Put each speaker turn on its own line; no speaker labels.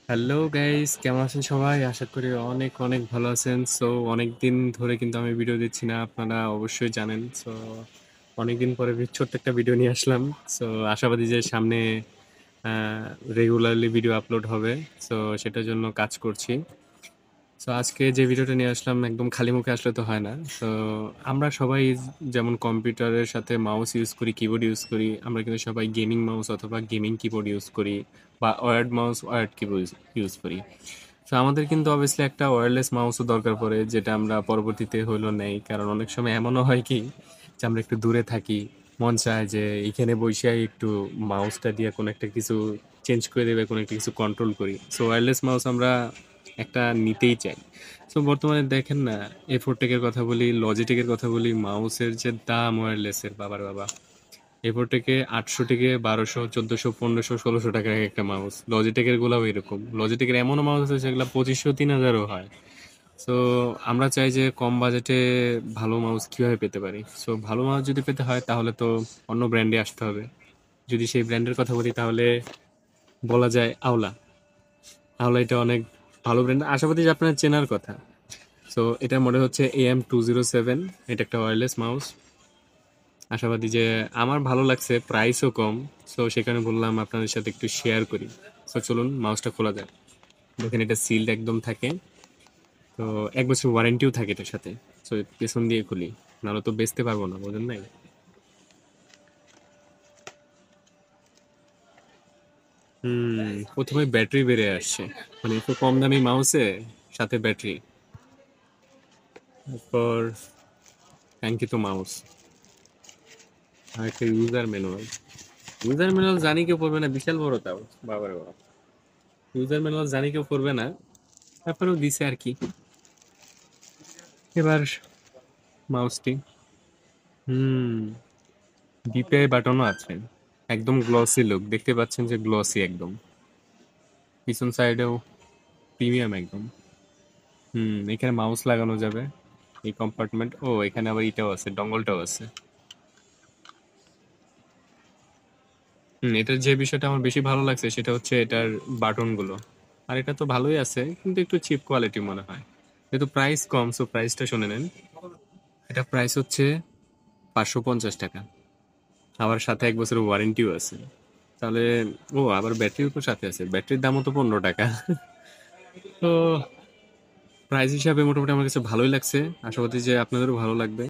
Hello guys, কেমন আছেন সবাই? আশা করি অনেক অনেক ভালো আছেন। সো অনেকদিন ধরে কিন্তু আমি ভিডিও দিচ্ছি না, আপনারা অবশ্যই জানেন। সো অনেকদিন পরে ছোট্ট একটা ভিডিও নিয়ে আসলাম। সো আশাবাদী যে সামনে রেগুলারলি ভিডিও আপলোড হবে। সো সেটার জন্য কাজ করছি। সো আজকে যে ভিডিওটা নিয়ে আসলাম একদম খালি মুখে আসলে তো হয় না। তো আমরা সবাই যেমন কম্পিউটারের সাথে মাউস ইউজ করি, কিবোর্ড ইউজ করি, আমরা কিন্তু সবাই গেমিং মাউস অথবা গেমিং কিবোর্ড ইউজ করি, বা wired mouse wired keyboard use করি। তো আমাদের কিন্তু অবভিয়াসলি একটা ওয়্যারলেস মাউসও দরকার পড়ে, যেটা আমরা পরবর্তীতে হইলো নেই। কারণ অনেক সময় এমনও হয় কি যে আমরা একটু দূরে থাকি, মন চায় যে এখানে বসেই একটু মাউসটা দিয়ে কোনো একটা কিছু চেঞ্জ করে দেবে, কোনো একটা কিছু কন্ট্রোল করি। সো ওয়্যারলেস মাউস আমরা একটা নিতেই চাই। সো বর্তমানে দেখেন না, এফোরটেকের কথা বলি, লজিটেকের কথা বলি, মাউসের যে দাম ওয়্যারলেসের, বাবার বাবা! এফোরটেকে 800 থেকে 1200, 1400, 1500, 1600 টাকার একটা মাউস। লজিটেকের গুলাও এরকম। লজিটেকের এমনও মাউস আছে যেগুলো 2500, 3000ও হয়। সো আমরা চাই যে কম বাজেটে ভালো মাউস কিভাবে পেতে পারি। সো ভালো মাউস যদি পেতে হয় তাহলে তো অন্য ব্র্যান্ডে আসতে হবে। যদি সেই ব্র্যান্ডের কথা বলি তাহলে বলা যায় আওলা। আওলা এটা অনেক ভালো ব্র্যান্ড, আশাবাদী যে আপনার চেনার কথা। সো এটার মডেল হচ্ছে AM207। এটা একটা ওয়্যারলেস মাউস। আশাবাদী যে আমার ভালো লাগছে, প্রাইসও কম। সো সেখানে বললাম আপনাদের সাথে একটু শেয়ার করি। সো চলুন মাউসটা খোলা যায়। দেখেন এটা সিলড একদম থাকে। তো 1 বছর ওয়ারেন্টিও থাকে এটার সাথে। সো পেছন দিয়ে খুলি, নাহলে তো বেচতে পারবো না, বোঝেন নাই? প্রথমে ব্যাটারি বেড়ে আসছে, মানে একটু কম দামি মাউসে সাথে ব্যাটারি, তারপর কাঙ্ক্ষিত মাউস, আর একটা ইউজার ম্যানুয়াল। ইউজার ম্যানুয়াল জানি কেউ পড়বে না, বিশাল বড় তাও, বাবার বাবা! ইউজার ম্যানুয়াল জানি কেউ পড়বে না, তারপরেও দিছে আর কি। এবার মাউসটি, হুম ডিপিআই বাটনও আছে। একদম গ্লসি লুক, দেখতে পাচ্ছেন যে গ্লসি একদম। পিছন সাইডেও প্রিমিয়াম একদম। এখানে মাউস লাগানো যাবে। এই কম্পার্টমেন্ট, ও এখানে আবার এটাও আছে, ডঙ্গলটাও আছে। এটার যে বিষয়টা আমার বেশি ভালো লাগছে সেটা হচ্ছে এটার বাটনগুলো। আর এটা তো ভালোই আছে, কিন্তু একটু চিপ কোয়ালিটি মনে হয়। যেহেতু প্রাইস কম, সো প্রাইসটা শুনে নেন। এটা প্রাইস হচ্ছে 550 টাকা। আবার সাথে 1 বছরের ওয়ারেন্টিও আছে। তাহলে, ও আবার ব্যাটারিও তো সাথে আছে, ব্যাটারির দামও তো 15 টাকা। তো প্রাইস হিসাবে মোটামুটি আমার কাছে ভালোই লাগছে, আশাবাদী যে আপনাদেরও ভালো লাগবে।